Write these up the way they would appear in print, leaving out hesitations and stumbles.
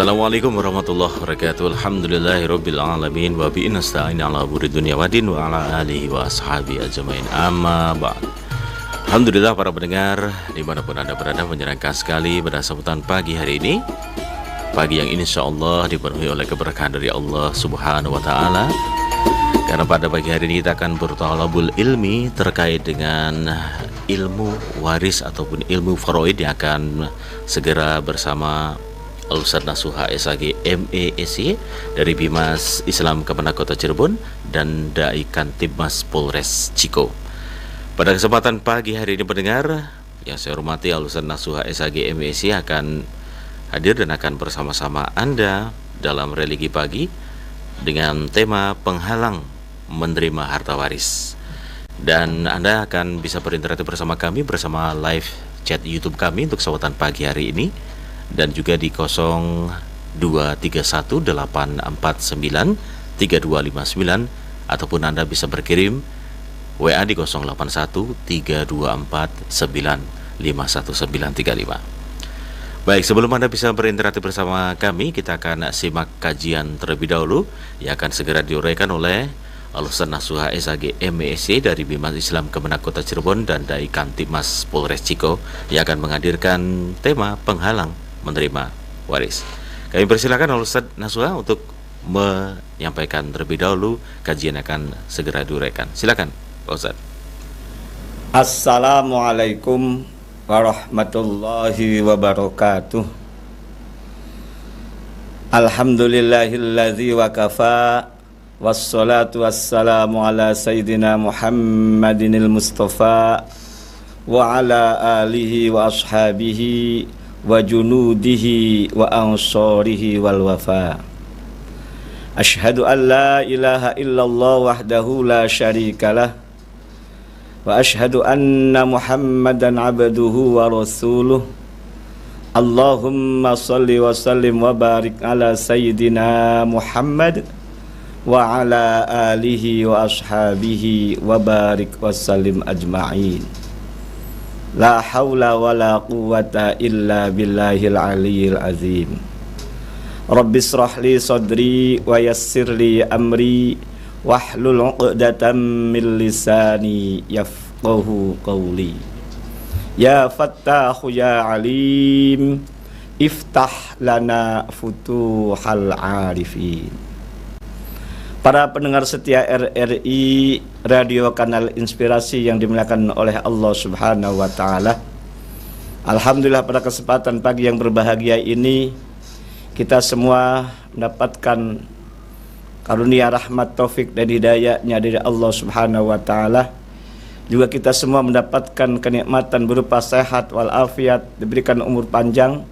Assalamualaikum warahmatullahi wabarakatuh. Alhamdulillahirabbil alamin wa bihi nasta'in ala umuri dunya waddin wa ala alihi wa ashabi ajmain. Amma ba'd. Alhamdulillah para pendengar dimanapun Anda berada, menyenangkan sekali pada sambutan pagi hari ini. Pagi yang insyaallah dipenuhi oleh keberkahan dari Allah Subhanahu wa taala. Karena pada pagi hari ini kita akan berthalabul ilmi terkait dengan ilmu waris ataupun ilmu faraid yang akan segera bersama Al-Ustaz Nasuha SAG MESY dari Bimas Islam Kemenak Kota Cirebon dan Dai Kantibmas Polres Ciko. Pada kesempatan pagi hari ini pendengar yang saya hormati, Al-Ustaz Nasuha SAG MESY akan hadir dan akan bersama-sama Anda dalam religi pagi dengan tema penghalang menerima harta waris. Dan Anda akan bisa berinteraksi bersama kami bersama live chat YouTube kami untuk kesempatan pagi hari ini, dan juga di 0231849329 ataupun Anda bisa berkirim WA di 081324951935. Baik, sebelum Anda bisa berinteraksi bersama kami, kita akan simak kajian terlebih dahulu yang akan segera diuraikan oleh Al-Ustaz Nasuha SAG MESY dari Bimas Islam Kemenak Kota Cirebon dan Dai Kantibmas Polres Ciko yang akan menghadirkan tema penghalang menerima waris. Kami persilakan Al-Ustaz Nasuha untuk menyampaikan terlebih dahulu kajian akan segera diuraikan. Silakan Pak Ustaz. Assalamualaikum warahmatullahi wabarakatuh. Alhamdulillahilladzi wa kafa, wassalatu wassalamu ala sayyidina Muhammadinil Mustafa wa ala alihi wa ashabihi wa junudihi wa ansorihi wal wafa. Ashhadu an la ilaha illallah wahdahu la syarikalah wa ashhadu anna Muhammadan abduhu wa rasuluh. Allahumma salli wa sallim wa barik ala sayyidina Muhammad wa ala alihi wa ashabihi wa barik wa sallim ajma'in. La hawla wa la quwwata illa billahil aliyyil azim. Rabbi israh li sadri wa yassir li amri wahlul 'uqdatam min lisani yafqahu qawli. Ya Fattahu ya Alim, iftah lana futuhal arifin. Para pendengar setia RRI Radio Kanal Inspirasi yang dimuliakan oleh Allah Subhanahu wa taala. Alhamdulillah, pada kesempatan pagi yang berbahagia ini kita semua mendapatkan karunia rahmat, taufik dan hidayahnya dari Allah Subhanahu wa taala. Juga kita semua mendapatkan kenikmatan berupa sehat walafiat, diberikan umur panjang,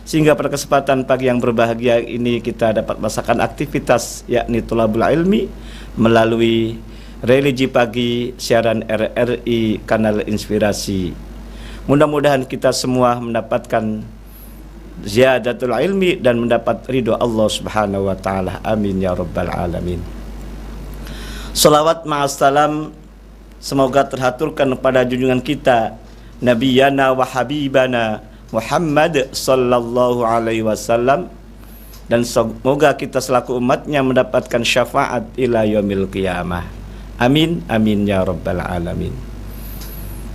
sehingga pada kesempatan pagi yang berbahagia ini kita dapat melaksanakan aktivitas yakni thalabul ilmi melalui religi pagi siaran RRI Kanal Inspirasi. Mudah-mudahan kita semua mendapatkan ziyadatul ilmi dan mendapat ridho Allah Subhanahu wa taala. Amin ya rabbal alamin. Salawat ma'assalam semoga terhaturkan kepada junjungan kita Nabiyana wa Habibana Muhammad sallallahu alaihi wasallam, dan semoga kita selaku umatnya mendapatkan syafaat ila yaumil qiyamah. Amin amin ya rabbal alamin.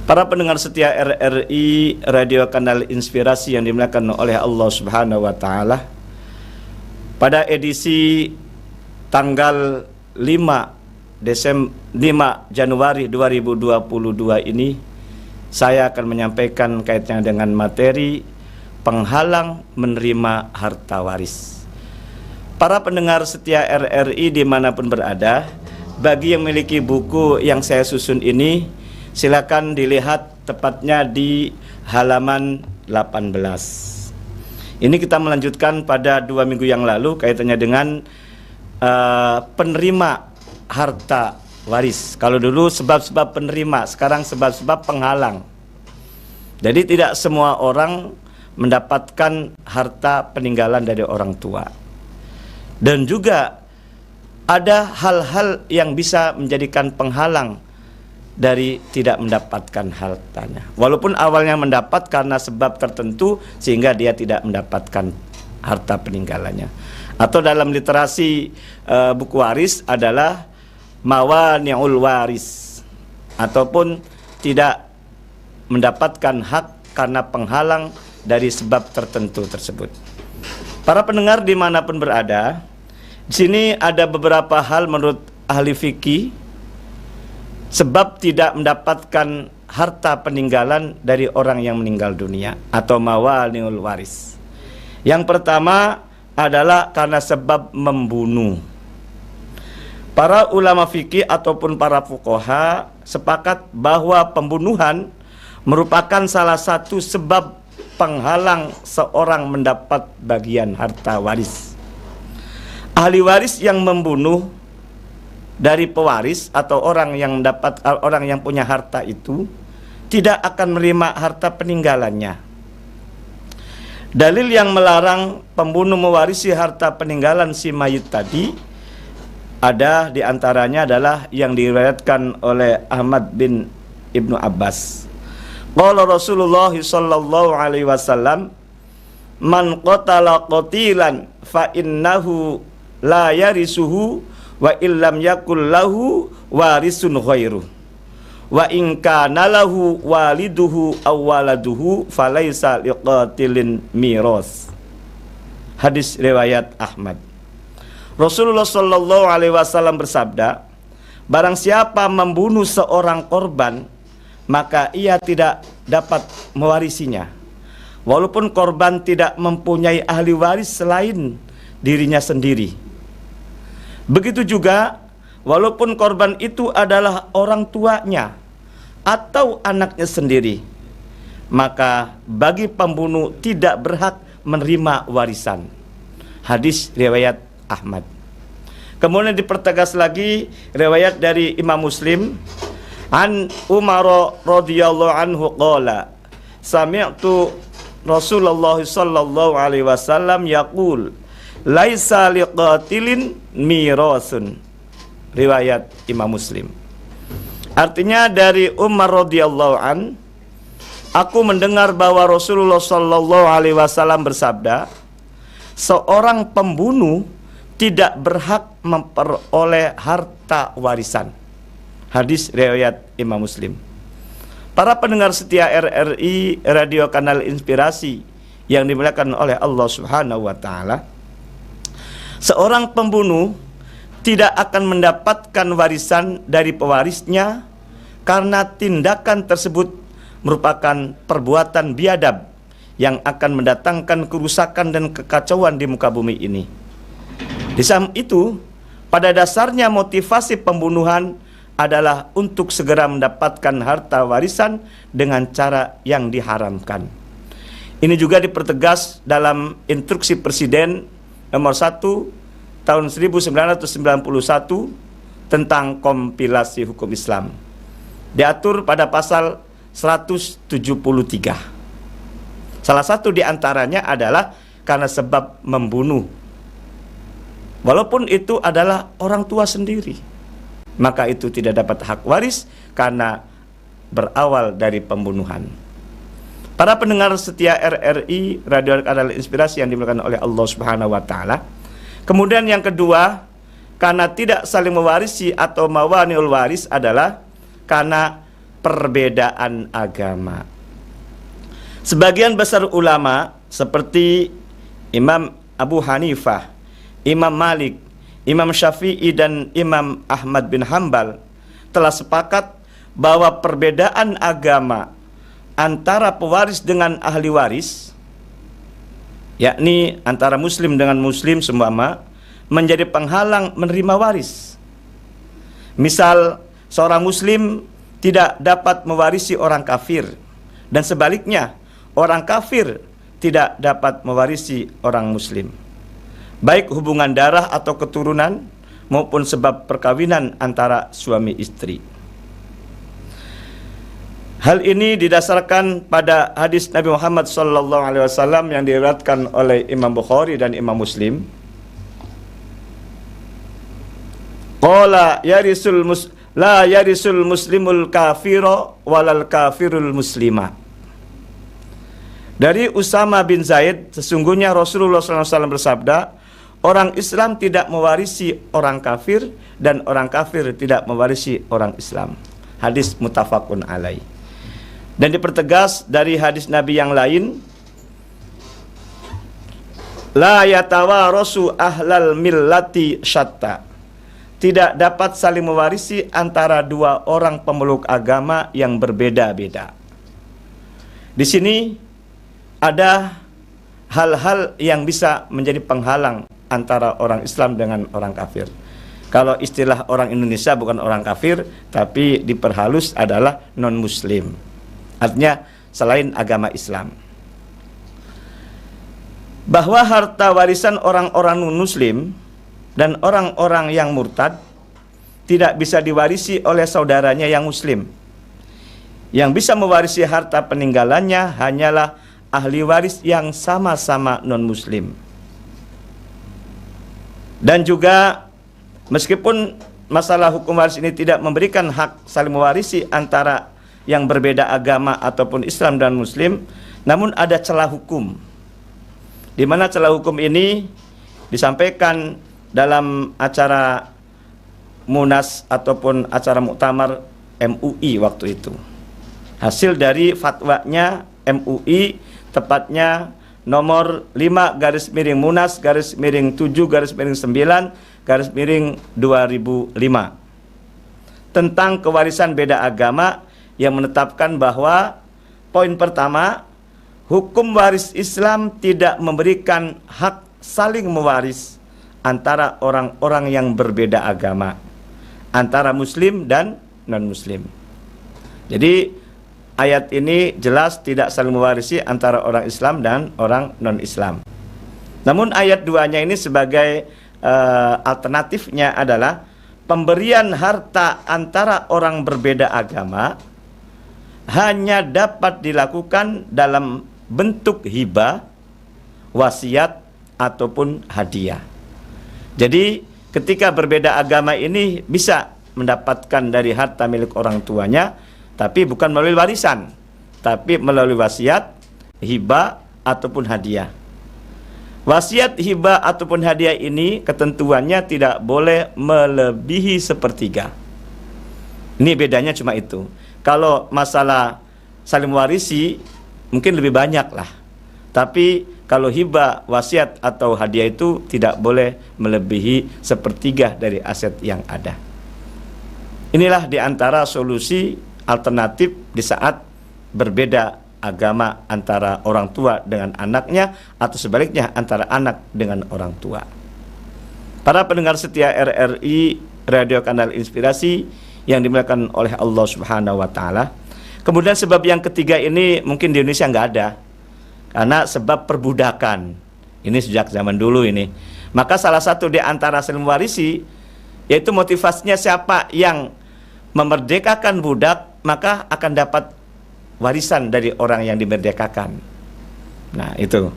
Para pendengar setia RRI Radio Kanal Inspirasi yang dimuliakan oleh Allah Subhanahu wa taala, pada edisi tanggal 5 Januari 2022 ini saya akan menyampaikan kaitannya dengan materi penghalang menerima harta waris. Para pendengar setia RRI dimanapun berada, bagi yang memiliki buku yang saya susun ini, silakan dilihat tepatnya di halaman 18. Ini kita melanjutkan pada 2 minggu yang lalu kaitannya dengan penerima harta waris. Kalau dulu sebab-sebab penerima, sekarang sebab-sebab penghalang. Jadi tidak semua orang mendapatkan harta peninggalan dari orang tua. Dan juga ada hal-hal yang bisa menjadikan penghalang dari tidak mendapatkan hartanya. Walaupun awalnya mendapat karena sebab tertentu sehingga dia tidak mendapatkan harta peninggalannya. Atau dalam literasi buku waris adalah mawani'ul waris, ataupun tidak mendapatkan hak karena penghalang dari sebab tertentu tersebut. Para pendengar dimanapun berada, di sini ada beberapa hal menurut ahli fikih sebab tidak mendapatkan harta peninggalan dari orang yang meninggal dunia atau mawani'ul waris. Yang pertama adalah karena sebab membunuh. Para ulama fikih ataupun para fuqaha sepakat bahwa pembunuhan merupakan salah satu sebab penghalang seorang mendapat bagian harta waris. Ahli waris yang membunuh dari pewaris atau orang yang punya harta itu tidak akan menerima harta peninggalannya. Dalil yang melarang pembunuh mewarisi harta peninggalan si mayit tadi ada diantaranya adalah yang diriwayatkan oleh Ahmad bin Ibnu Abbas. Qala Rasulullah sallallahu alaihi wasallam, man qatala qatilan fa innahu la yarisuhu wa illam yakul lahu warisun ghairuh. Wa in kana lahu waliduhu aw waladuhu falaisa liqatilin miras. Hadis riwayat Ahmad. Rasulullah sallallahu alaihi wasallam bersabda, barang siapa membunuh seorang korban, maka ia tidak dapat mewarisinya, walaupun korban tidak mempunyai ahli waris selain dirinya sendiri. Begitu juga walaupun korban itu adalah orang tuanya atau anaknya sendiri, maka bagi pembunuh tidak berhak menerima warisan. Hadis riwayat Ahmad. Kemudian dipertegas lagi riwayat dari Imam Muslim, an Umar radhiyallahu anhu qala sami'tu Rasulullah sallallahu alaihi wasallam yaqul laisa liqatilin mirasun. Riwayat Imam Muslim. Artinya dari Umar radhiyallahu an, aku mendengar bahwa Rasulullah sallallahu alaihi wasallam bersabda, seorang pembunuh tidak berhak memperoleh harta warisan. Hadis riwayat Imam Muslim. Para pendengar setia RRI Radio Kanal Inspirasi yang dimuliakan oleh Allah Subhanahu wa taala, seorang pembunuh tidak akan mendapatkan warisan dari pewarisnya karena tindakan tersebut merupakan perbuatan biadab yang akan mendatangkan kerusakan dan kekacauan di muka bumi ini. Di samping itu, pada dasarnya motivasi pembunuhan adalah untuk segera mendapatkan harta warisan dengan cara yang diharamkan. Ini juga dipertegas dalam instruksi Presiden nomor 1 tahun 1991 tentang kompilasi hukum Islam. Diatur pada pasal 173. Salah satu diantaranya adalah karena sebab membunuh, walaupun itu adalah orang tua sendiri, maka itu tidak dapat hak waris karena berawal dari pembunuhan. Para pendengar setia RRI Radio Kanal Inspirasi yang dimuliakan oleh Allah Subhanahu wa taala. Kemudian yang kedua, karena tidak saling mewarisi atau mawani'ul waris adalah karena perbedaan agama. Sebagian besar ulama seperti Imam Abu Hanifah, Imam Malik, Imam Syafi'i dan Imam Ahmad bin Hanbal telah sepakat bahwa perbedaan agama antara pewaris dengan ahli waris, yakni antara muslim dengan muslim seumpama, menjadi penghalang menerima waris. Misal seorang muslim tidak dapat mewarisi orang kafir, dan sebaliknya orang kafir tidak dapat mewarisi orang muslim, baik hubungan darah atau keturunan maupun sebab perkawinan antara suami istri. Hal ini didasarkan pada hadis Nabi Muhammad SAW yang diriwayatkan oleh Imam Bukhari dan Imam Muslim. Qala la yarisul muslimul kafiro walal kafirul muslima. Dari Usama bin Zaid, sesungguhnya Rasulullah SAW bersabda, orang Islam tidak mewarisi orang kafir dan orang kafir tidak mewarisi orang Islam. Hadis muttafaqun alaih. Dan dipertegas dari hadis Nabi yang lain, la yatawarasu ahlal millati syatta. Tidak dapat saling mewarisi antara dua orang pemeluk agama yang berbeda-beda. Di sini ada hal-hal yang bisa menjadi penghalang antara orang Islam dengan orang kafir. Kalau istilah orang Indonesia bukan orang kafir, tapi diperhalus adalah non-muslim. Artinya selain agama Islam. Bahwa harta warisan orang-orang non-muslim dan orang-orang yang murtad tidak bisa diwarisi oleh saudaranya yang muslim. Yang bisa mewarisi harta peninggalannya hanyalah ahli waris yang sama-sama non-muslim. Dan juga meskipun masalah hukum waris ini tidak memberikan hak saling mewarisi antara yang berbeda agama ataupun Islam dan Muslim, namun ada celah hukum, di mana celah hukum ini disampaikan dalam acara Munas ataupun acara muktamar MUI waktu itu. Hasil dari fatwanya MUI, tepatnya nomor 5-7-7-9-2005 tentang kewarisan beda agama, yang menetapkan bahwa poin pertama, hukum waris Islam tidak memberikan hak saling mewaris antara orang-orang yang berbeda agama, antara muslim dan non-muslim. Jadi ayat ini jelas tidak saling mewarisi antara orang Islam dan orang non-Islam. Namun ayat 2-nya ini sebagai alternatifnya adalah pemberian harta antara orang berbeda agama hanya dapat dilakukan dalam bentuk hibah, wasiat ataupun hadiah. Jadi ketika berbeda agama ini bisa mendapatkan dari harta milik orang tuanya, tapi bukan melalui warisan, tapi melalui wasiat, hibah ataupun hadiah. Wasiat, hibah ataupun hadiah ini ketentuannya tidak boleh melebihi sepertiga. Ini bedanya cuma itu. Kalau masalah saling mewarisi mungkin lebih banyak lah. Tapi kalau hibah, wasiat atau hadiah itu tidak boleh melebihi sepertiga dari aset yang ada. Inilah diantara solusi alternatif di saat berbeda agama antara orang tua dengan anaknya, atau sebaliknya antara anak dengan orang tua. Para pendengar setia RRI Radio Kanal Inspirasi yang dimuliakan oleh Allah Subhanahu wa Ta'ala. Kemudian sebab yang ketiga ini mungkin di Indonesia nggak ada, karena sebab perbudakan. Ini sejak zaman dulu ini. Maka salah satu di antara saling mewarisi, yaitu motivasinya siapa yang memerdekakan budak, maka akan dapat warisan dari orang yang dimerdekakan. Nah itu.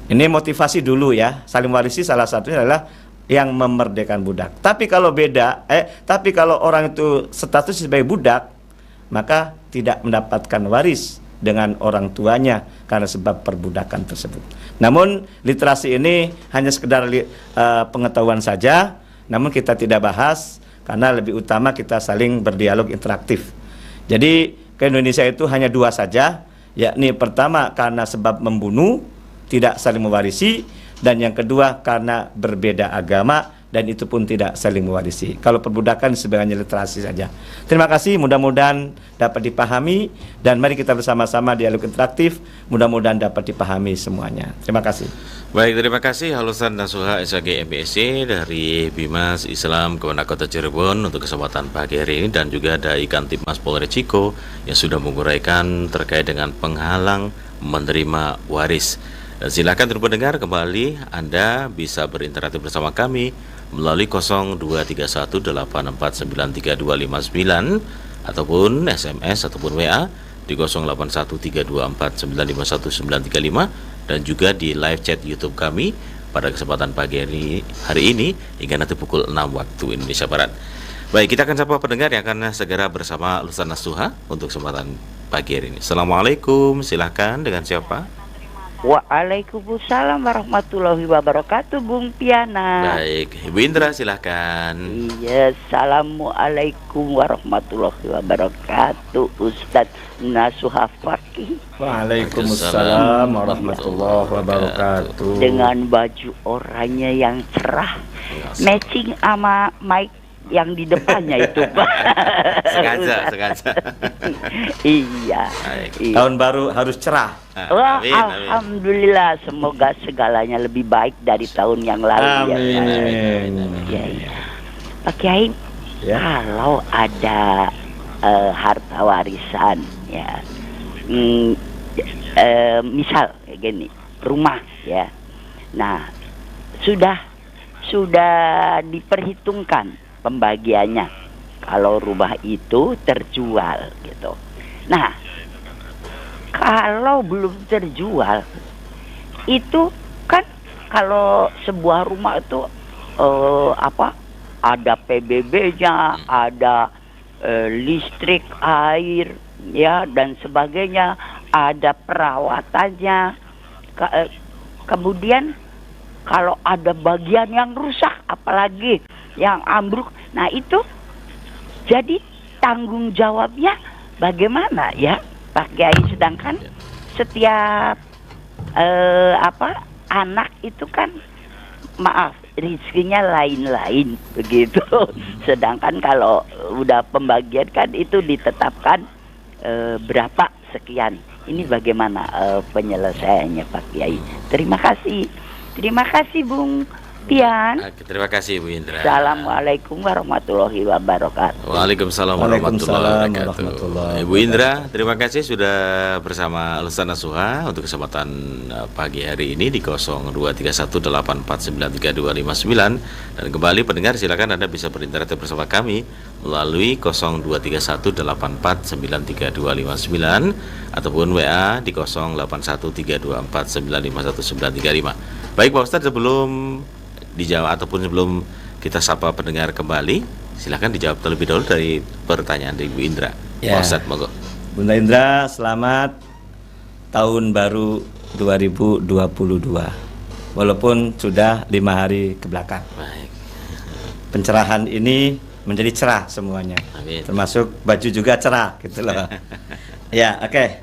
Ini motivasi dulu ya. Saling warisi salah satunya adalah yang memerdekakan budak. Tapi kalau tapi kalau orang itu status sebagai budak, maka tidak mendapatkan waris dengan orang tuanya karena sebab perbudakan tersebut. Namun literasi ini hanya sekedar pengetahuan saja, namun kita tidak bahas karena lebih utama kita saling berdialog interaktif. Jadi ke Indonesia itu hanya dua saja, yakni pertama karena sebab membunuh, tidak saling mewarisi, dan yang kedua karena berbeda agama, dan itu pun tidak saling mewarisi. Kalau perbudakan sebenarnya literasi saja. Terima kasih, mudah-mudahan dapat dipahami, dan mari kita bersama-sama dialog interaktif, mudah-mudahan dapat dipahami semuanya. Terima kasih. Baik, terima kasih Halusan Nasuha SAG MBSC dari Bimas Islam Kemenak Kota Cirebon untuk kesempatan pagi hari ini, dan juga ada Ikan Tipmas Polres Ciko yang sudah menguraikan terkait dengan penghalang menerima waris. Dan silakan terus pendengar, kembali Anda bisa berinteraksi bersama kami melalui 023184932259 ataupun SMS ataupun WA di 081324951935, dan juga di live chat YouTube kami pada kesempatan pagi hari ini hingga nanti pukul 6 waktu Indonesia Barat. Baik, kita akan sapa pendengar yang akan segera bersama Halusan Nasuha untuk kesempatan pagi hari ini. Assalamualaikum, silahkan, dengan siapa? Waalaikumsalam warahmatullahi wabarakatuh, Bung Piana. Baik, Ibu Indra silahkan. Iya, assalamualaikum warahmatullahi wabarakatuh, Ustadz Nasuha Fakih. Waalaikumsalam warahmatullahi wabarakatuh. Dengan baju oranye yang cerah, matching sama mic yang di depannya itu, Pak. Sengaja. Iya. Iya. Tahun baru harus cerah. Wah, Amin. alhamdulillah, semoga segalanya lebih baik dari tahun yang lalu. Amin. Ya, ya. Pak Kiai, Ya. kalau ada harta warisan, ya, misal kayak gini, rumah, ya. Nah, sudah diperhitungkan pembagiannya kalau rumah itu terjual gitu. Nah, kalau belum terjual itu kan, kalau sebuah rumah itu ada PBB-nya, ada listrik, air, ya, dan sebagainya, ada perawatannya. Kemudian kalau ada bagian yang rusak, apalagi yang ambruk, nah itu jadi tanggung jawabnya bagaimana ya, Pak Kiai? Sedangkan setiap anak itu kan, maaf, rezekinya lain-lain begitu. Sedangkan kalau udah pembagian kan itu ditetapkan berapa sekian. Ini bagaimana penyelesaiannya, Pak Kiai? Terima kasih Bung Pian. Terima kasih Ibu Indra. Assalamualaikum warahmatullahi wabarakatuh. Waalaikumsalam warahmatullahi wabarakatuh. Ibu Indra, terima kasih sudah bersama Ustadz Nasuha untuk kesempatan pagi hari ini di 0231849329. Dan kembali pendengar, silakan Anda bisa berinteraksi bersama kami melalui 0231849329 ataupun WA di 081324951935. Baik Pak Ustadz, sebelum dijawab ataupun sebelum kita sapa pendengar kembali, silakan dijawab terlebih dahulu dari pertanyaan dari Ibu Indra. Ya. Pak Ustadz, monggo. Bunda Indra, selamat tahun baru 2022. Walaupun sudah 5 hari ke belakang. Baik. Pencerahan ini menjadi cerah semuanya. Amin. Termasuk baju juga cerah gitu loh. Ya, oke.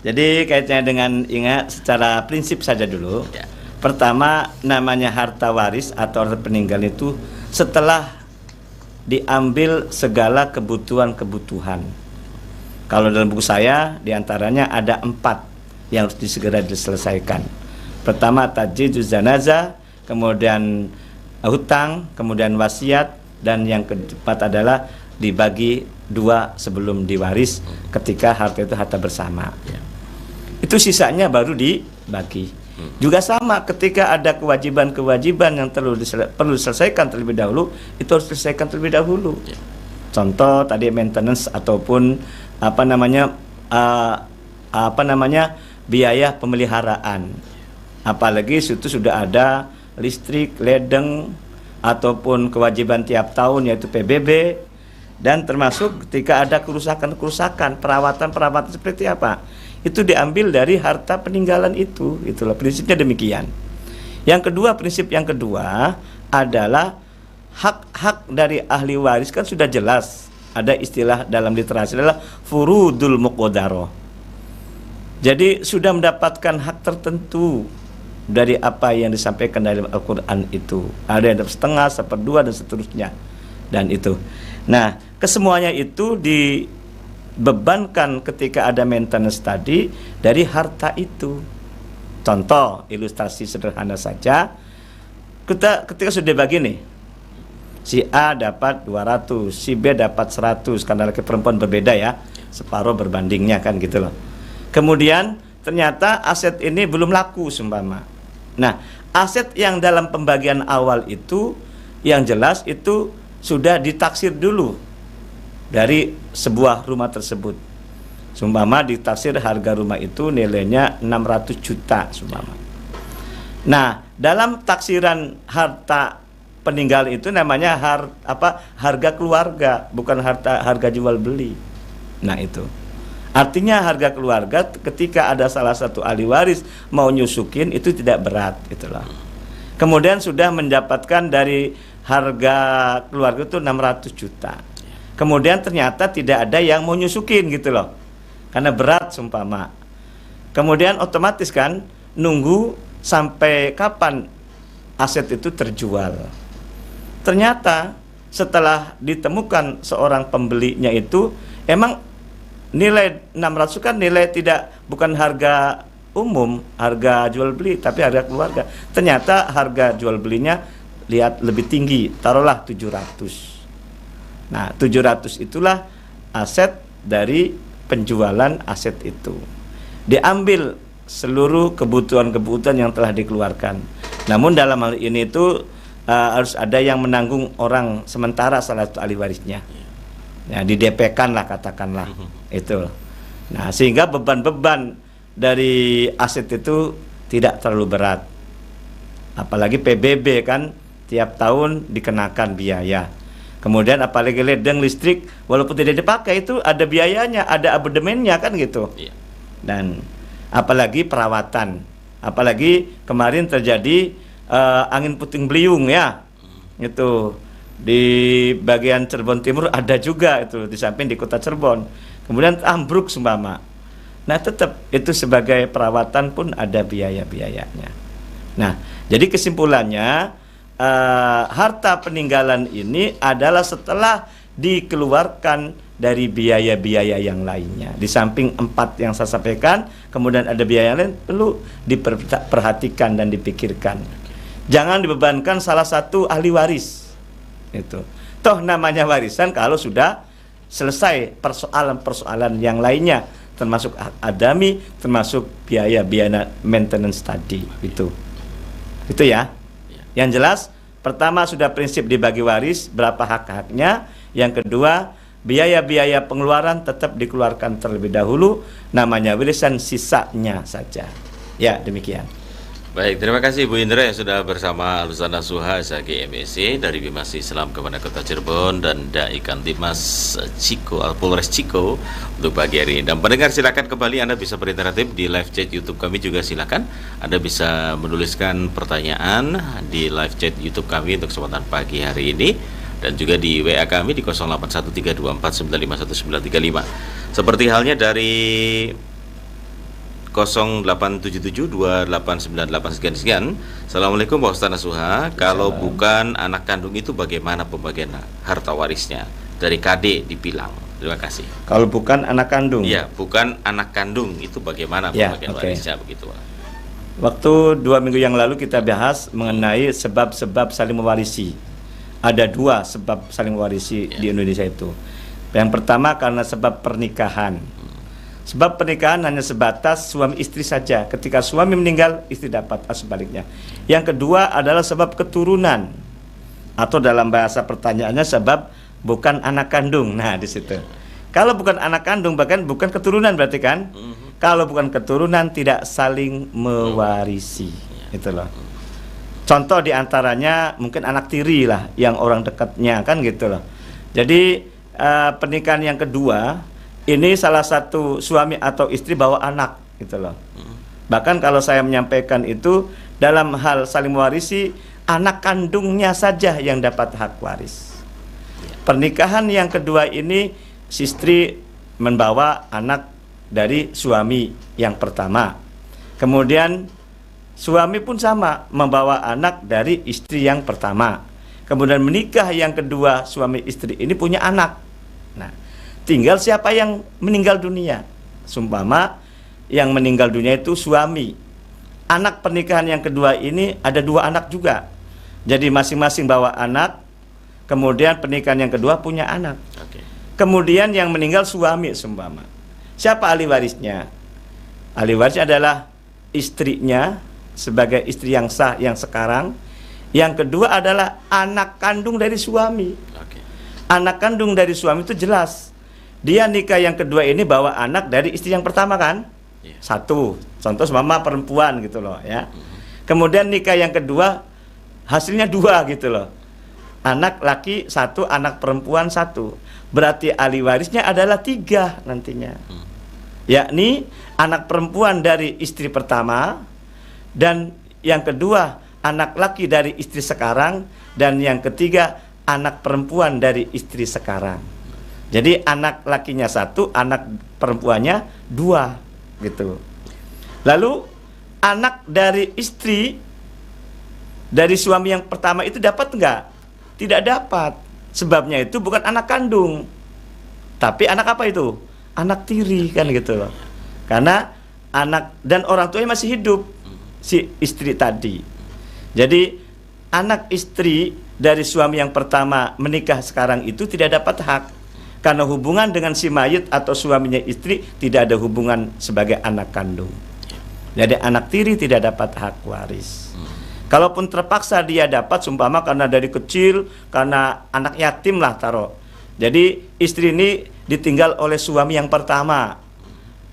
Jadi kaitannya dengan, ingat secara prinsip saja dulu. Ya. Pertama, namanya harta waris atau harta peninggalan itu setelah diambil segala kebutuhan-kebutuhan. Kalau dalam buku saya, diantaranya ada 4 yang harus segera diselesaikan. Pertama, tajhizuz janazah, kemudian hutang, kemudian wasiat, dan yang keempat adalah dibagi 2 sebelum diwaris ketika harta itu harta bersama. Itu sisanya baru dibagi. Juga sama, ketika ada kewajiban-kewajiban yang perlu diselesaikan terlebih dahulu, itu harus diselesaikan terlebih dahulu. Contoh tadi maintenance ataupun biaya pemeliharaan. Apalagi itu sudah ada listrik, ledeng, ataupun kewajiban tiap tahun yaitu PBB, dan termasuk ketika ada kerusakan-kerusakan, perawatan seperti apa, itu diambil dari harta peninggalan itu. Itulah prinsipnya demikian. Prinsip yang kedua adalah hak-hak dari ahli waris kan sudah jelas. Ada istilah dalam literasi adalah furudul muqaddarah. Jadi sudah mendapatkan hak tertentu dari apa yang disampaikan dalam Al-Quran itu. Ada yang setengah, seperdua, dan seterusnya. Dan itu. Nah, kesemuanya itu dibebankan ketika ada maintenance tadi dari harta itu. Contoh, ilustrasi sederhana saja. Ketika sudah bagi nih, si A dapat 200, si B dapat 100, karena laki perempuan berbeda ya, separuh berbandingnya kan gitu loh. Kemudian ternyata aset ini belum laku seumpama. Nah, aset yang dalam pembagian awal itu yang jelas itu sudah ditaksir dulu dari sebuah rumah tersebut. Seumpama ditaksir harga rumah itu nilainya 600 juta seumpama. Nah, dalam taksiran harta peninggalan itu namanya harga keluarga, bukan harga jual beli. Nah, itu. Artinya harga keluarga ketika ada salah satu ahli waris mau nyusukin itu tidak berat itulah. Kemudian sudah mendapatkan dari harga keluarga itu 600 juta. Kemudian ternyata tidak ada yang mau nyusukin gitu loh. Karena berat sumpama. Kemudian otomatis kan nunggu sampai kapan aset itu terjual. Ternyata setelah ditemukan seorang pembelinya itu emang nilai 600 kan nilai bukan harga umum, harga jual beli, tapi harga keluarga. Ternyata harga jual belinya lihat lebih tinggi, taruhlah 700. Nah, 700 itulah aset dari penjualan aset itu. Diambil seluruh kebutuhan-kebutuhan yang telah dikeluarkan. Namun dalam hal ini itu harus ada yang menanggung orang sementara salah satu ahli warisnya. Ya, di DP-kan lah katakanlah itu. Nah, sehingga beban-beban dari aset itu tidak terlalu berat. Apalagi PBB kan tiap tahun dikenakan biaya. Kemudian apalagi ledeng listrik walaupun tidak dipakai itu ada biayanya, ada abodemennya kan gitu. Dan apalagi perawatan. Apalagi kemarin terjadi angin puting beliung ya. Itu di bagian Cirebon Timur ada juga itu di samping di kota Cirebon. Kemudian ambruk seumpama. Nah, tetap itu sebagai perawatan pun ada biaya-biayanya. Nah, jadi kesimpulannya harta peninggalan ini adalah setelah dikeluarkan dari biaya-biaya yang lainnya. Di samping 4 yang saya sampaikan, kemudian ada biaya lain perlu diperhatikan dan dipikirkan. Jangan dibebankan salah satu ahli waris. Itu. Toh namanya warisan kalau sudah selesai persoalan-persoalan yang lainnya, termasuk adami, termasuk biaya-biaya maintenance tadi. Itu ya. Yang jelas, pertama sudah prinsip dibagi waris, berapa hak-haknya. Yang kedua, biaya-biaya pengeluaran tetap dikeluarkan terlebih dahulu, namanya warisan, sisanya saja. Ya, demikian. Baik, terima kasih Bu Indra yang sudah bersama Al-Ustaz Nasuha SAG MSc dari Bimas Islam Kepada Kota Cirebon dan Dai Kantimas Ciko, Polres Ciko untuk pagi hari ini. Dan pendengar silakan kembali Anda bisa berinteraktif di live chat YouTube kami juga silakan. Anda bisa menuliskan pertanyaan di live chat YouTube kami untuk kesempatan pagi hari ini dan juga di WA kami di 081324951935. Seperti halnya dari 08772898 sekian. Assalamualaikum Pak Ustaz Nasuha. Kalau bukan anak kandung itu bagaimana pembagian harta warisnya? Dari KD di Pilang. Terima kasih. Kalau bukan anak kandung? Iya, bukan anak kandung itu bagaimana pembagian warisnya begitu. Waktu 2 minggu yang lalu kita bahas mengenai sebab-sebab saling mewarisi. Ada 2 sebab saling mewarisi di Indonesia itu. Yang pertama karena sebab pernikahan. Sebab pernikahan hanya sebatas suami istri saja. Ketika suami meninggal, istri dapat, sebaliknya. Yang kedua adalah sebab keturunan. Atau dalam bahasa pertanyaannya sebab bukan anak kandung. Nah, di situ. Kalau bukan anak kandung, bahkan bukan keturunan berarti kan? Kalau bukan keturunan tidak saling mewarisi. Itu loh. Contoh diantaranya mungkin anak tiri lah, yang orang dekatnya kan gitu loh. Jadi pernikahan yang kedua, ini salah satu suami atau istri bawa anak gitu loh. Bahkan kalau saya menyampaikan itu dalam hal saling mewarisi, anak kandungnya saja yang dapat hak waris. Pernikahan yang kedua ini, si istri membawa anak dari suami yang pertama. Kemudian suami pun sama, membawa anak dari istri yang pertama. Kemudian menikah yang kedua, suami istri ini punya anak. Nah, tinggal siapa yang meninggal dunia. Sumpama yang meninggal dunia itu suami. Anak pernikahan yang kedua ini ada 2 anak juga. Jadi masing-masing bawa anak. Kemudian pernikahan yang kedua punya anak. Kemudian yang meninggal suami sumpama. Siapa ahli warisnya? Ahli warisnya adalah istrinya sebagai istri yang sah yang sekarang. Yang kedua adalah anak kandung dari suami. Anak kandung dari suami itu jelas. Dia nikah yang kedua ini bawa anak dari istri yang pertama kan? 1. Contoh mama perempuan gitu loh ya. Kemudian nikah yang kedua hasilnya 2 gitu loh. Anak laki 1, anak perempuan 1. Berarti ahli warisnya adalah 3 nantinya. yakni anak perempuan dari istri pertama, dan yang kedua anak laki dari istri sekarang, dan yang ketiga anak perempuan dari istri sekarang. Jadi anak lakinya 1, anak perempuannya 2 gitu. Lalu anak dari istri dari suami yang pertama itu dapat enggak? Tidak dapat. Sebabnya itu bukan anak kandung, tapi anak apa itu? Anak tiri kan gitu loh. Karena anak dan orang tuanya masih hidup si istri tadi. Jadi anak istri dari suami yang pertama menikah sekarang itu tidak dapat hak, karena hubungan dengan si mayit atau suaminya istri tidak ada hubungan sebagai anak kandung. Jadi anak tiri tidak dapat hak waris. Kalaupun terpaksa dia dapat, seumpama karena dari kecil, karena anak yatim lah taruh. Jadi istri ini ditinggal oleh suami yang pertama.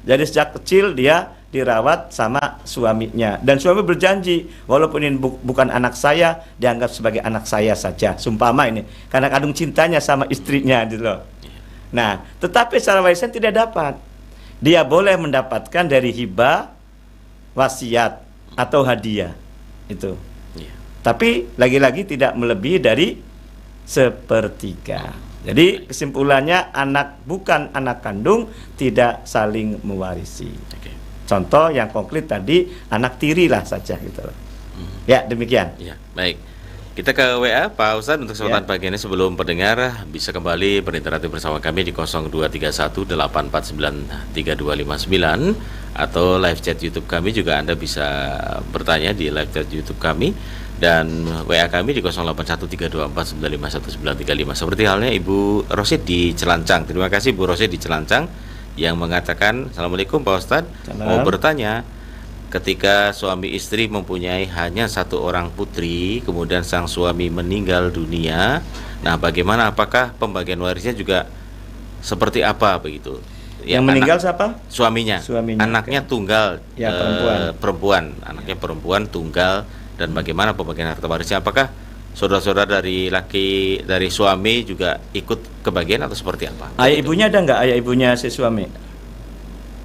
Jadi sejak kecil dia dirawat sama suaminya, dan suami berjanji walaupun ini bukan anak saya, dianggap sebagai anak saya saja, seumpama ini karena kandung cintanya sama istrinya gitu loh. Nah, tetapi secara warisan tidak dapat. Dia boleh mendapatkan dari hibah, wasiat atau hadiah itu. Tapi lagi-lagi tidak melebihi dari sepertiga. Jadi kesimpulannya bukan anak kandung tidak saling mewarisi. Contoh yang konkret tadi anak tiri lah saja gitu. Ya, demikian. Ya, baik. Kita ke WA Pak Ustadz untuk kesempatan pagi ini. Sebelum pendengar bisa kembali berinteraksi bersama kami di 0231849329 atau live chat YouTube kami, juga Anda bisa bertanya di live chat YouTube kami, dan WA kami di 081324951935. Seperti halnya Ibu Rosid di Celancang. Terima kasih Bu Rosid di Celancang yang mengatakan, Assalamualaikum Pak Ustadz, mau bertanya, ketika suami istri mempunyai hanya 1 orang putri, kemudian sang suami meninggal dunia, nah bagaimana, apakah pembagian warisnya juga seperti apa begitu? Yang meninggal siapa? Suaminya. Anaknya tunggal, ya, perempuan. Anaknya perempuan tunggal, dan bagaimana pembagian harta warisnya? Apakah saudara-saudara dari suami juga ikut kebagian atau seperti apa? Ayah ibunya ada nggak? Ayah ibunya si suami?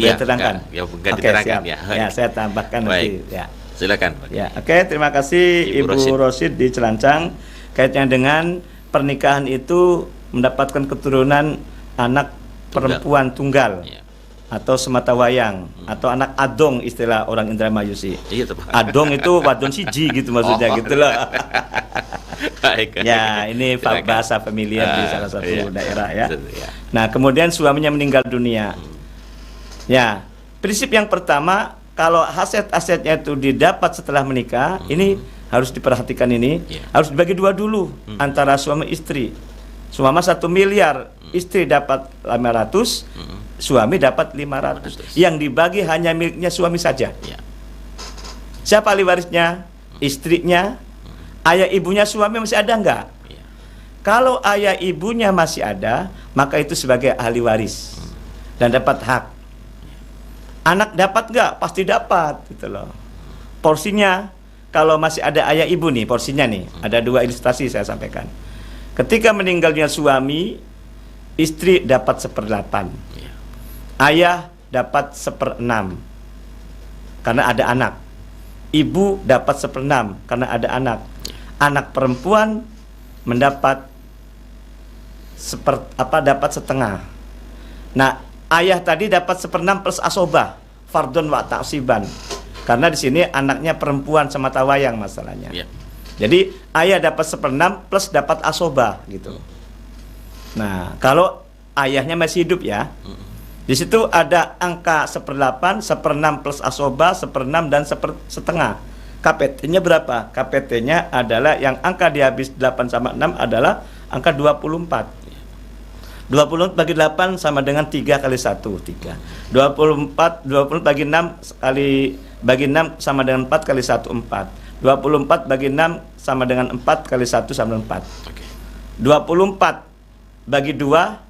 Iya, diterangkan. Ya, bukan diterangkan ya. Ya, saya tambahkan nanti. Ya. Silakan. Ya, oke, terima kasih Ibu Rosid di Celancang. Kaitannya dengan pernikahan itu mendapatkan keturunan anak perempuan tunggal. Ya. Atau sematawayang, atau anak adong istilah orang Indramayu sih. Iya, adong itu wadon siji gitu maksudnya gitu loh. Baik. Ya, ini bahasa familiar di salah satu daerah ya. Nah, kemudian suaminya meninggal dunia. Ya, prinsip yang pertama, kalau aset-asetnya itu didapat setelah menikah, ini harus diperhatikan ini, harus dibagi 2 dulu antara suami istri. Suami 1 miliar, istri dapat 500, suami dapat 500. Yang dibagi hanya miliknya suami saja. Siapa ahli warisnya? Istrinya. Ayah ibunya suami masih ada enggak? Kalau ayah ibunya masih ada, maka itu sebagai ahli waris dan dapat hak. Anak dapat nggak? Pasti dapat gitu loh. Porsinya, kalau masih ada ayah ibu nih, porsinya nih, ada 2 ilustrasi saya sampaikan. Ketika meninggalnya suami, istri dapat 1/8, ayah dapat 1/6 karena ada anak, ibu dapat 1/6 karena ada anak. Anak perempuan mendapat dapat setengah. Nah, ayah tadi dapat 1/6 plus asobah, fardun wa ta'siban. Karena di sini anaknya perempuan sematawayang masalahnya. Jadi ayah dapat 1/6 plus dapat asobah gitu. Nah, kalau ayahnya masih hidup ya, di situ ada angka 1/8, 1/6 plus asobah, 1/6 dan 1/setengah. KPT-nya berapa? KPT-nya adalah yang angka dihabis 8 sama 6 adalah angka 24. 24 bagi 8 sama dengan 3 kali 1, 3. 24 bagi 6 bagi 6 sama dengan 4 kali 1, 4. 24 bagi 6 sama dengan 4 kali 1 sama dengan 4. 24 bagi 2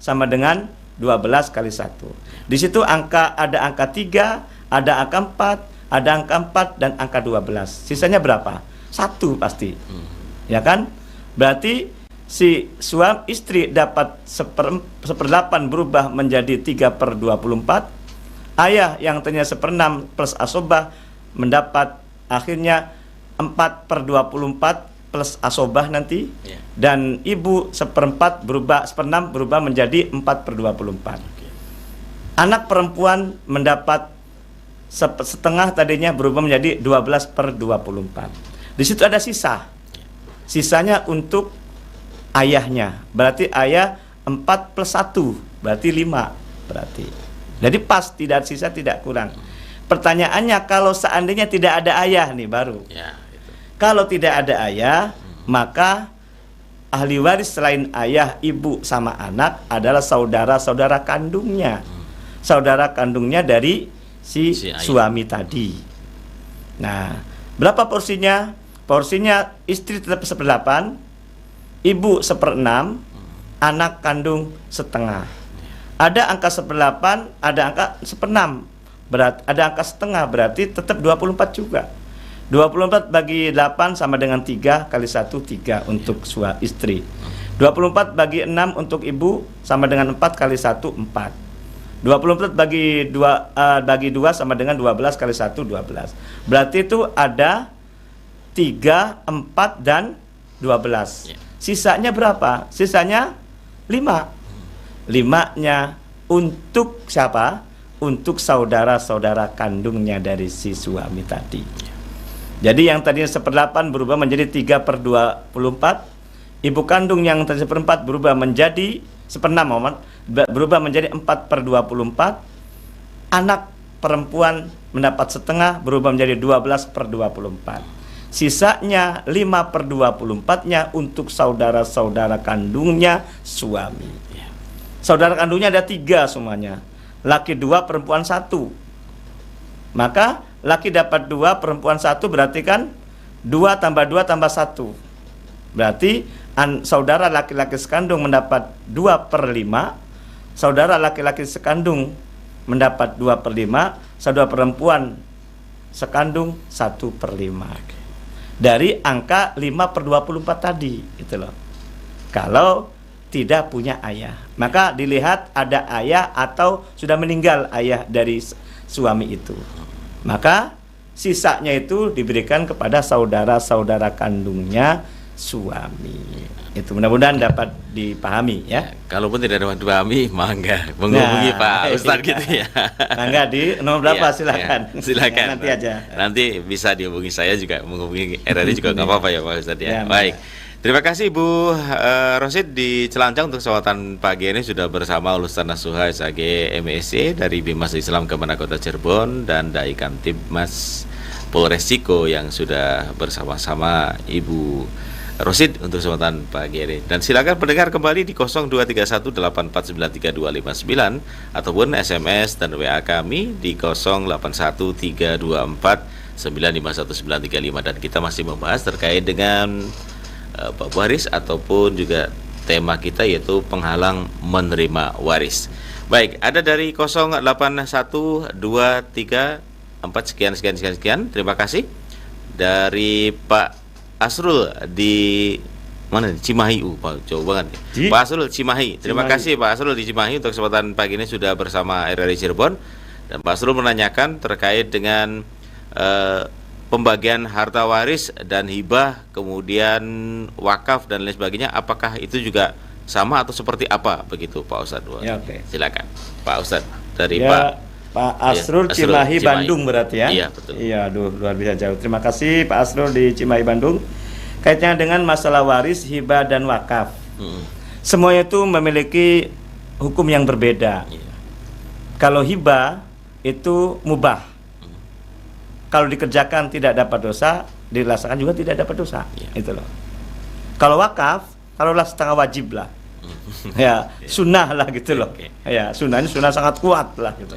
sama dengan 12 kali 1. Di situ ada angka 3, ada angka 4, ada angka 4 dan angka 12. Sisanya berapa? 1 pasti. Ya kan? Berarti si suami istri dapat 1/8 berubah menjadi 3/24, Ayah yang tadinya 1/6 plus asobah mendapat akhirnya 4/24 plus asobah nanti, Ya. dan ibu 1/4 berubah 1/6 berubah menjadi 4/24. Anak perempuan mendapat setengah, tadinya berubah menjadi 12/24. Di situ ada sisa. Sisanya untuk ayahnya. Berarti ayah 4 plus 1 berarti 5 berarti. Jadi pas, tidak sisa, tidak kurang. Pertanyaannya, kalau seandainya tidak ada ayah nih baru. Ya, itu. Kalau tidak ada ayah, maka ahli waris selain ayah, ibu sama anak adalah saudara-saudara kandungnya. Saudara kandungnya dari si ayah. suami tadi. Nah, berapa porsinya? Porsinya istri tetap 1/8, ibu 1/6, anak kandung setengah. Ada angka 1/8, ada angka 1/6. Ada angka setengah, berarti tetap 24 juga. 24 bagi 8 sama dengan 3 kali 1, 3 untuk istri. 24 bagi 6 untuk ibu sama dengan 4 kali 1, 4. 24 bagi 2 sama dengan 12 kali 1, 12. Berarti itu ada 3, 4, dan 12. Sisanya berapa? Sisanya 5. 5-nya untuk siapa? Untuk saudara-saudara kandungnya dari si suami tadi. Jadi yang tadinya 1/8 berubah menjadi 3/24. Ibu kandung yang tadi 1/4 berubah menjadi 1/6, berubah menjadi 4/24. Anak perempuan mendapat setengah, berubah menjadi 12/24. Sisanya 5/24-nya untuk saudara-saudara kandungnya suami. Saudara kandungnya ada 3 semuanya. Laki 2, perempuan 1. Maka laki dapat 2, perempuan 1, berarti kan 2 tambah 2 tambah 1. Berarti saudara laki-laki sekandung mendapat 2/5. Saudara laki-laki sekandung mendapat 2/5. Saudara perempuan sekandung 1/5. Dari angka 5/24 tadi, itu loh. Kalau tidak punya ayah, maka dilihat ada ayah atau sudah meninggal ayah dari suami itu, maka sisanya itu diberikan kepada saudara-saudara kandungnya suami. Itu mudah-mudahan dapat dipahami ya. Kalaupun tidak dapat dipahami, mangga menghubungi Pak Ustadz gitu ya. Mangga di nomor berapa? Silakan. Silakan. Ya, nanti aja. Nanti bisa dihubungi saya juga, menghubungi RRI juga nggak apa-apa ya Pak Ustadz ya. Ya, baik. Terima kasih Ibu Rosid di Celancang untuk kesempatan pagi ini sudah bersama Ustaz Nasuha SAG MSc dari Bimas Islam Kemenak Kota Cirebon dan Dai Kamtibmas Polres Ciko yang sudah bersama-sama Ibu Rosid untuk kesempatan pagi ini. Dan silakan pendengar kembali di 0231849329 ataupun SMS dan WA kami di 081324951935 dan kita masih membahas terkait dengan Pak Waris ataupun juga tema kita yaitu penghalang menerima waris. Baik, ada dari 081234 sekian. Terima kasih dari Pak Asrul di mana? Cimahi, Pak, jauh banget. Pak Asrul Cimahi. Terima kasih Pak Asrul di Cimahi untuk kesempatan pagi ini sudah bersama RRI Cirebon. Dan Pak Asrul menanyakan terkait dengan pembagian harta waris dan hibah, kemudian wakaf dan lain sebagainya, apakah itu juga sama atau seperti apa begitu Pak Ustadz? Ya, oke. Silakan Pak Ustadz dari Ya, Pak Asrul, ya, Cimahi, Bandung berarti ya. Iya betul. Iya, aduh luar biasa jauh. Terima kasih Pak Asrul di Cimahi, Bandung. Kaitannya dengan masalah waris, hibah dan wakaf. Semuanya itu memiliki hukum yang berbeda. Iya. Kalau hibah itu mubah. Kalau dikerjakan tidak dapat dosa, dilaksanakan juga tidak dapat dosa. Itu loh. Kalau wakaf, taruhlah setengah wajib lah. Ya, sunnah lah gitu loh. Ya, sunnahnya sunnah sangat kuat lah gitu.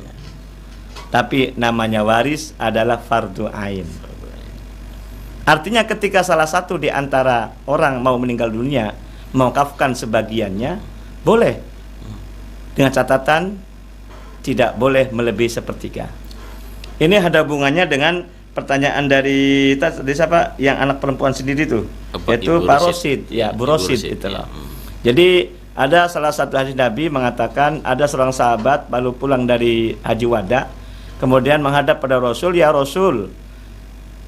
Tapi namanya waris adalah fardu ain. Artinya ketika salah satu di antara orang mau meninggal dunia, mewakafkan sebagiannya, boleh. Dengan catatan tidak boleh melebihi sepertiga. Ini ada hubungannya dengan pertanyaan dari siapa yang anak perempuan sendiri tuh, yaitu Pak Rosid, ya Bu Rosid itu loh. Jadi ada salah satu hadis Nabi mengatakan ada seorang sahabat baru pulang dari Haji Wada, kemudian menghadap pada Rasul, ya Rasul,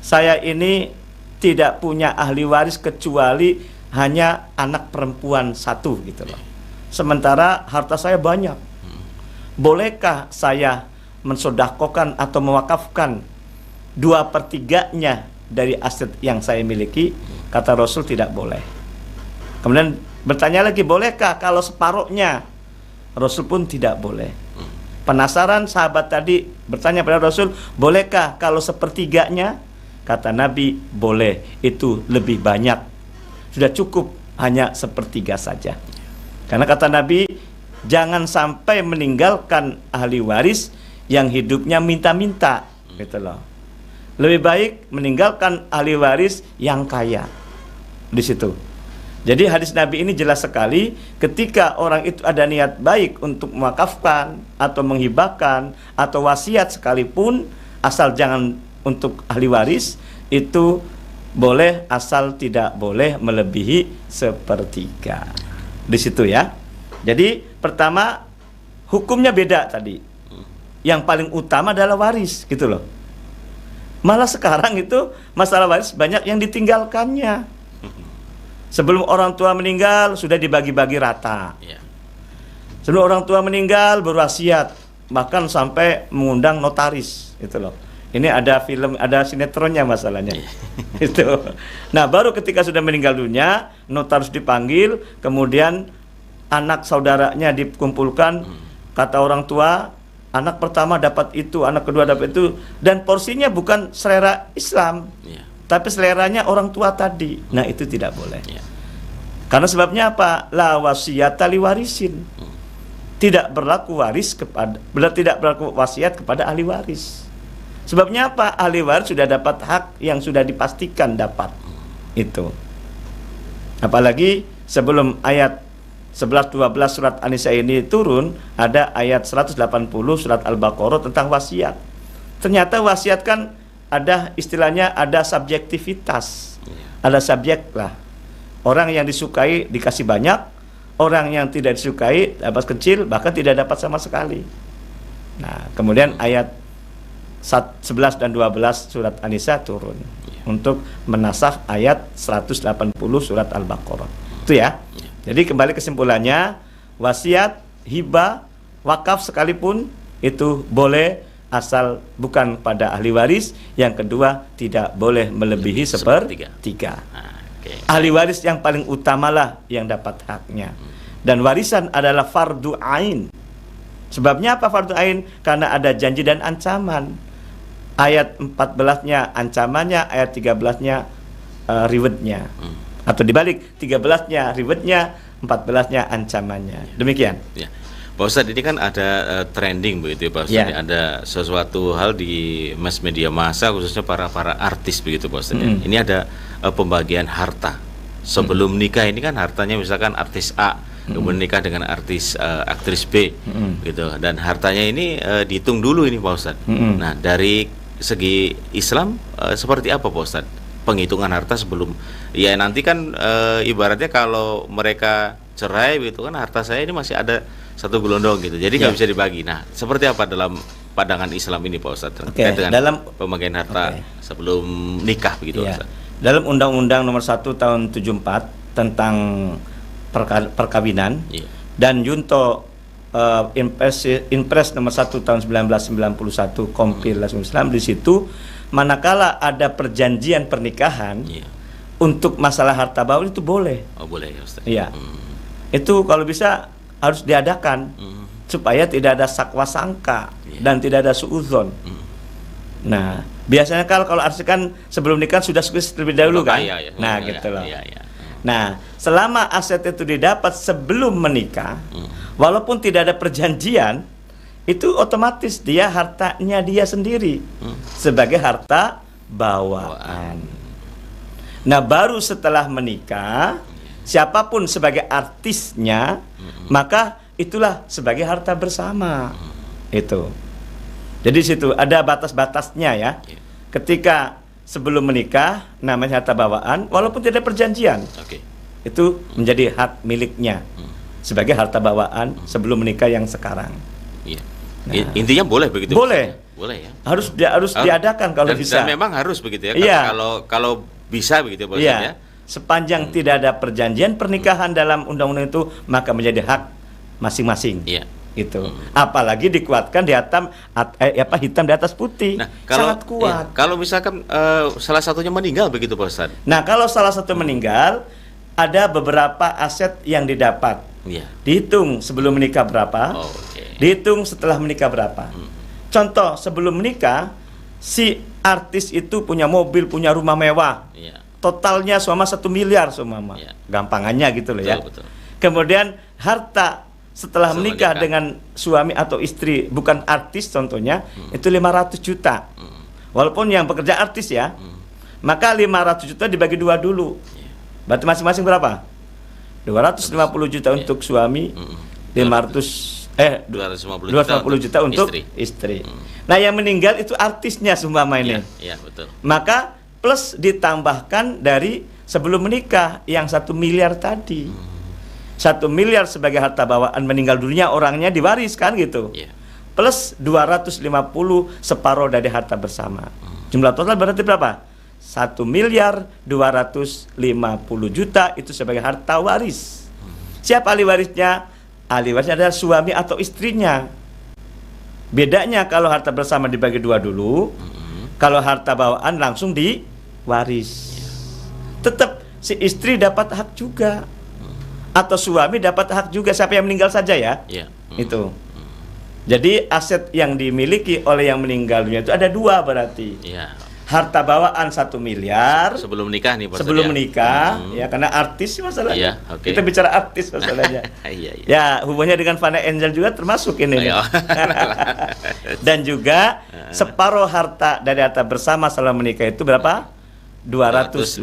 saya ini tidak punya ahli waris kecuali hanya anak perempuan satu gitu loh. Sementara harta saya banyak. Bolehkah saya mensedekahkan atau mewakafkan 2/3-nya dari aset yang saya miliki? Kata Rasul, tidak boleh. Kemudian bertanya lagi, bolehkah kalau separuhnya? Rasul pun tidak boleh. Penasaran sahabat tadi bertanya pada Rasul, bolehkah kalau sepertiganya? Kata Nabi, boleh, itu lebih banyak. Sudah cukup hanya sepertiga saja. Karena kata Nabi, jangan sampai meninggalkan ahli waris yang hidupnya minta-minta, gitu loh. Lebih baik meninggalkan ahli waris yang kaya. Di situ. Jadi hadis Nabi ini jelas sekali, ketika orang itu ada niat baik untuk mewakafkan atau menghibahkan atau wasiat sekalipun, asal jangan untuk ahli waris, itu boleh asal tidak boleh melebihi sepertiga. Di situ ya. Jadi pertama hukumnya beda tadi. Yang paling utama adalah waris, gitu loh. Malah sekarang itu masalah waris banyak yang ditinggalkannya. Sebelum orang tua meninggal sudah dibagi-bagi rata. Sebelum orang tua meninggal berwasiat, bahkan sampai mengundang notaris, gitu loh. Ini ada film, ada sinetronnya masalahnya. Itu. Nah, baru ketika sudah meninggal dunia, notaris dipanggil, kemudian anak saudaranya dikumpulkan, kata orang tua, anak pertama dapat itu, anak kedua dapat itu, dan porsinya bukan selera Islam, tapi seleranya orang tua tadi. Nah, itu tidak boleh. Karena sebabnya apa? La wasiyata li warisin. Tidak berlaku waris kepada, tidak berlaku wasiat kepada ahli waris. Sebabnya apa? Ahli waris sudah dapat hak yang sudah dipastikan dapat. Itu. Apalagi sebelum ayat 11-12 surat An-Nisa ini turun, ada ayat 180 surat Al-Baqarah tentang wasiat. Ternyata wasiat kan ada istilahnya, ada subjektivitas. Ada subjek lah. Orang yang disukai dikasih banyak, orang yang tidak disukai dapat kecil, bahkan tidak dapat sama sekali. Nah, kemudian ayat 11 dan 12 surat An-Nisa turun untuk menasakh ayat 180 surat Al-Baqarah. Itu ya. Jadi kembali kesimpulannya, wasiat, hibah, wakaf sekalipun itu boleh asal bukan pada ahli waris. Yang kedua, tidak boleh melebihi sepertiga. Ahli waris yang paling utamalah yang dapat haknya. Dan warisan adalah fardu ain. Sebabnya apa fardu ain? Karena ada janji dan ancaman. Ayat 14-nya ancamannya, ayat 13-nya rewardnya. Atau dibalik, 13-nya rewardnya, 14-nya ancamannya. Demikian. Ya. Pak Ustadz, ini kan ada trending begitu ya Pak Ustadz. Ada sesuatu hal di mass media massa, khususnya para artis begitu Pak Ustadz. Ini ada pembagian harta. Sebelum nikah ini kan hartanya misalkan artis A, kemudian nikah dengan aktris B, gitu. Dan hartanya ini dihitung dulu ini Pak Ustadz. Nah, dari segi Islam seperti apa Pak Ustadz penghitungan harta sebelum, ya nanti kan ibaratnya kalau mereka cerai gitu kan, harta saya ini masih ada satu gelondong gitu, jadi nggak bisa dibagi. Nah, seperti apa dalam pandangan Islam ini Pak Ustadz terkait dengan dalam pembagian harta sebelum nikah begitu Pak Ustadz? Dalam Undang-Undang Nomor 1 Tahun 74 tentang perkawinan dan Junto Impres Nomor 1 Tahun 1991 Kompil Islam, di situ manakala ada perjanjian pernikahan untuk masalah harta bawah itu boleh. Oh, boleh ya Ustaz. Iya. Itu kalau bisa harus diadakan supaya tidak ada sakwa sangka dan tidak ada suudzon. Nah, biasanya kalau artis kan sebelum nikah sudah sukses terlebih dahulu kan. Nah, gitu loh. Nah, selama aset itu didapat sebelum menikah, walaupun tidak ada perjanjian, itu otomatis dia hartanya dia sendiri sebagai harta bawaan. Nah, baru setelah menikah, siapapun sebagai artisnya, maka itulah sebagai harta bersama. Itu. Jadi situ ada batas-batasnya ya. Ketika sebelum menikah namanya harta bawaan, walaupun tidak ada perjanjian, itu menjadi hak miliknya sebagai harta bawaan sebelum menikah yang sekarang. Nah, intinya boleh begitu? Boleh. Boleh ya. Harus diadakan kalau bisa. Dan memang harus begitu ya. Iya. Kalau bisa begitu ya Pak Ustadz Iya. ya. Sepanjang tidak ada perjanjian pernikahan dalam undang-undang itu, maka menjadi hak masing-masing. Iya. Itu. Apalagi dikuatkan di hitam di atas putih. Nah, kalau sangat kuat. iya, kalau misalkan salah satunya meninggal begitu Pak Ustadz. Nah, kalau salah satu meninggal, ada beberapa aset yang didapat. Iya. Dihitung sebelum menikah berapa, Oh, oke. dihitung setelah menikah berapa. Contoh, sebelum menikah, si artis itu punya mobil, punya rumah mewah. Iya. Totalnya selama 1 miliar seumpama. Iya. Gampangannya gitu loh ya. Betul. Kemudian harta setelah menikah menikah. dengan suami atau istri bukan artis contohnya, itu 500 juta. Walaupun yang bekerja artis ya. Maka 500 juta dibagi 2 dulu. Berarti masing-masing berapa? 250 juta untuk suami, 250 juta untuk istri. Nah, yang meninggal itu artisnya seumpama ini. Iya, betul. Maka plus ditambahkan dari sebelum menikah yang 1 miliar tadi. 1 miliar sebagai harta bawaan meninggal dunia, orangnya diwariskan gitu. Iya. Plus 250 separuh dari harta bersama. Jumlah total berarti berapa? 1 miliar 250 juta itu sebagai harta waris. Siapa ahli warisnya? Ahli warisnya adalah suami atau istrinya. Bedanya kalau harta bersama dibagi 2 dulu, kalau harta bawaan langsung diwaris. Tetap si istri dapat hak juga, atau suami dapat hak juga, siapa yang meninggal saja ya. Iya. Itu. Jadi aset yang dimiliki oleh yang meninggal dunia itu ada 2 berarti. Iya. Harta bawaan 1 miliar Sebelum nikah nih Pak Ustadz sebelum ya. menikah, ya karena artis masalahnya. Iya, oke. Kita bicara artis masalahnya. Iya. Ya, hubungannya dengan Vanessa Angel juga termasuk ini. Ayo. Dan juga separuh harta dari harta bersama setelah menikah itu berapa? 250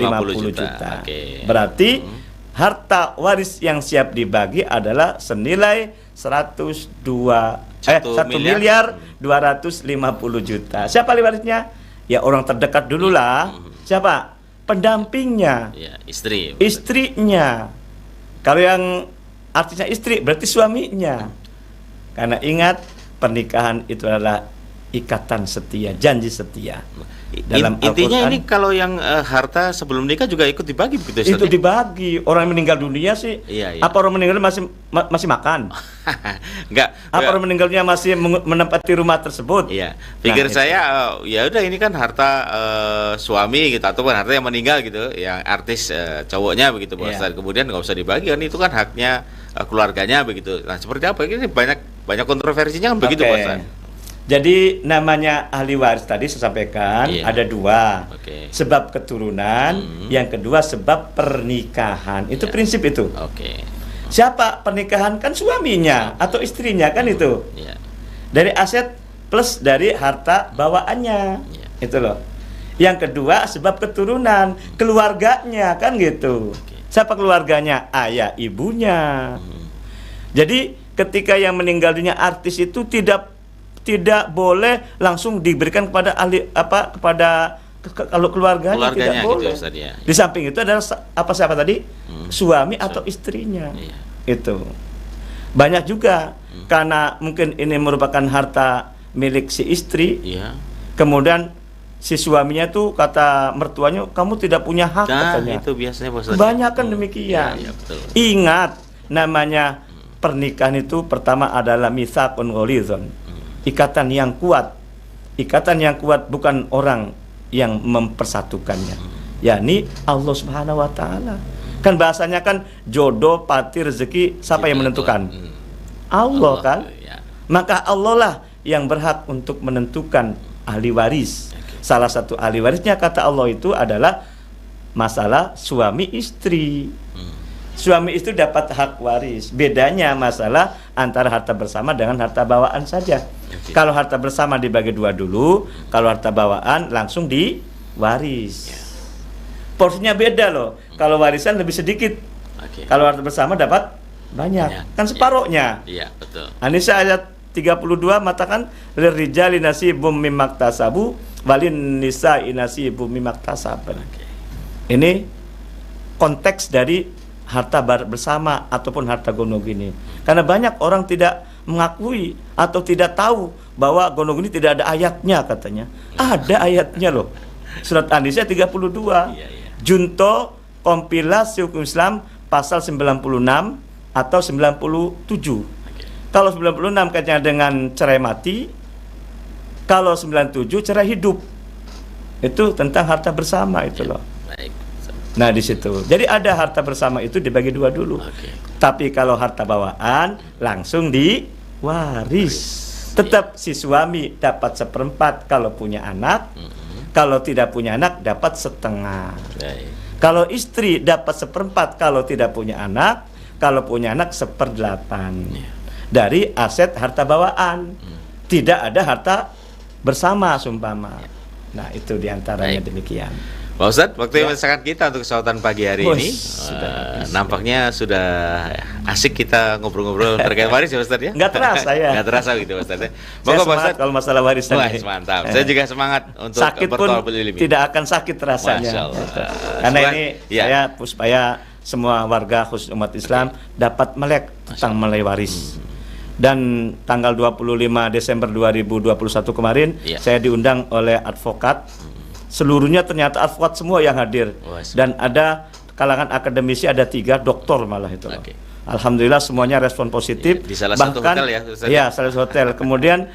juta. Oke. Berarti harta waris yang siap dibagi adalah senilai 1 miliar 250 juta. Siapa ahli warisnya? Ya orang terdekat dulu lah. Siapa? Pendampingnya. Iya, istri. Istrinya. Kalau yang artinya istri berarti suaminya. Karena ingat, pernikahan itu adalah ikatan setia, janji setia. Dalam Intinya Al-Quran, ini kalau yang harta sebelum nikah juga ikut dibagi begitu Ustadz itu ya? dibagi. Orang yang meninggal dunia sih, Iya. apa orang meninggal masih makan? Enggak. Apa orang meninggalnya masih menempati rumah tersebut? Iya, pikir Nah, saya ya udah ini kan harta suami gitu ataupun harta yang meninggal gitu, yang artis cowoknya begitu Pak Iya. Ustadz. Kemudian nggak usah dibagi kan itu kan haknya keluarganya begitu. Nah, seperti apa ini banyak kontroversinya kan begitu Oke. Pak Ustadz. Jadi namanya ahli waris tadi saya sampaikan Iya. ada 2. Oke. Sebab keturunan, yang kedua sebab pernikahan. Itu Iya. prinsip itu. Oke. Siapa pernikahan? Kan suaminya atau istrinya kan itu. Iya. Dari aset plus dari harta bawaannya. Iya. Itu loh. Yang kedua sebab keturunan, keluarganya kan gitu. Siapa keluarganya? Ayah, ibunya. Jadi ketika yang meninggal dunia artis itu tidak boleh langsung diberikan kepada kalau keluarganya tidak Keluarganya boleh. gitu Ustadz ya. Di samping itu adalah siapa tadi? Suami atau istrinya. Iya. Itu. Banyak juga karena mungkin ini merupakan harta milik si istri. Iya. Kemudian si suaminya tuh kata mertuanya, kamu tidak punya hak Nah, katanya. itu biasanya Pak Ustadz. Banyak kan demikian. Iya, betul. Ingat, namanya pernikahan itu pertama adalah mitsaqun ghalidhun. Ikatan yang kuat. Ikatan yang kuat bukan orang yang mempersatukannya. Yakni Allah Subhanahu wa taala. Kan bahasanya kan jodoh, pati, rezeki siapa yang menentukan? Allah kan? Ya. Maka Allah lah yang berhak untuk menentukan ahli waris. Salah satu ahli warisnya kata Allah itu adalah masalah suami istri. Suami istri dapat hak waris. Bedanya masalah antara harta bersama dengan harta bawaan saja. Kalau harta bersama dibagi 2 dulu, kalau harta bawaan langsung diwaris. Porsinya beda loh. Kalau warisan lebih sedikit. Oke. Kalau harta bersama dapat banyak. Kan separohnya. Iya, betul. An-Nisa ayat 32 mengatakan lirijali nasibum mimmaktasabu walin nisa'i nasibum mimmaktasab. Ini konteks dari harta bersama ataupun harta gono gini. Karena banyak orang tidak mengakui atau tidak tahu bahwa Gonogini tidak ada ayatnya katanya. Ada ayatnya loh. Surat An-Nisa 32. Junto kompilasi hukum Islam pasal 96 atau 97. Kalau 96 kaitannya dengan cerai mati, kalau 97 cerai hidup. Itu tentang harta bersama itu loh. Baik. Nah di situ. Jadi ada harta bersama itu dibagi dua dulu. Tapi kalau harta bawaan langsung diwaris. Tetap si suami dapat seperempat kalau punya anak. Kalau tidak punya anak dapat setengah. Kalau istri dapat seperempat kalau tidak punya anak. Kalau punya anak 1/8 dari aset harta bawaan. Tidak ada harta bersama sumpama. Nah itu diantaranya demikian. Pak Ustadz, waktu yang sangat kita untuk kesempatan pagi hari ini nampaknya sudah asik kita ngobrol-ngobrol terkait waris ya Ustadz ya? Nggak terasa ya? Nggak terasa gitu Ustadz ya? Saya semangat kalau masalah warisan. Wah, mantap. Saya juga semangat untuk sakit pun tidak akan sakit rasanya. Karena ini saya supaya semua warga khusus umat Islam dapat melek tentang mulai waris. Dan tanggal 25 Desember 2021 kemarin saya diundang oleh advokat. Seluruhnya ternyata advokat semua yang hadir. Dan ada kalangan akademisi ada 3 doktor malah itu. Alhamdulillah semuanya respon positif. Di salah satu hotel ya Ustaz? Ya, salah satu hotel. Kemudian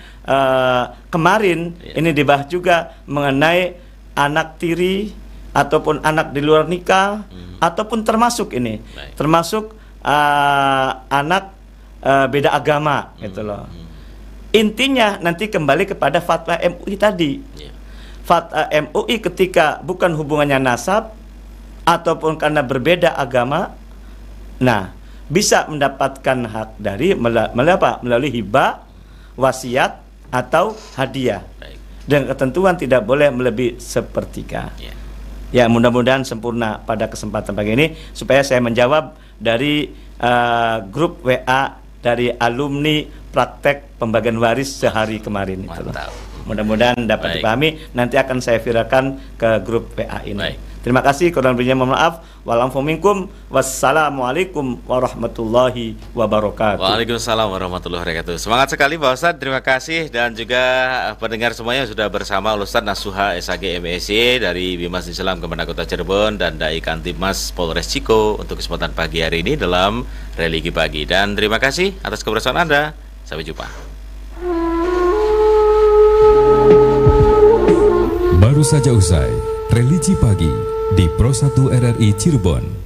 kemarin ini dibahas juga mengenai anak tiri ataupun anak di luar nikah ataupun termasuk ini. Termasuk anak beda agama gitu loh. Intinya nanti kembali kepada fatwa MUI tadi. Fatwa MUI ketika bukan hubungannya nasab ataupun karena berbeda agama, nah bisa mendapatkan hak dari melalui hibah, wasiat atau hadiah. Dan ketentuan tidak boleh melebihi sepertiga. Ya mudah-mudahan sempurna pada kesempatan pagi ini supaya saya menjawab dari grup WA dari alumni praktek pembagian waris sehari kemarin. Mudah-mudahan dapat dipahami. Nanti akan saya viralkan ke grup WA ini. Terima kasih. Kurang lebihnya mohon maaf. Wassalamualaikum warahmatullahi wabarakatuh. Waalaikumsalam warahmatullahi wabarakatuh. Semangat sekali Pak Ustadz. Terima kasih dan juga pendengar semuanya sudah bersama Ustadz Nasuha SHG MSc dari Bimas Islam Kemenang Kota Cirebon dan Dai Kantimas Polres Ciko untuk kesempatan pagi hari ini dalam Religi Pagi. Dan terima kasih atas kebersamaan Anda. Sampai jumpa. Baru saja usai Religi Pagi di Pro 1 RRI Cirebon.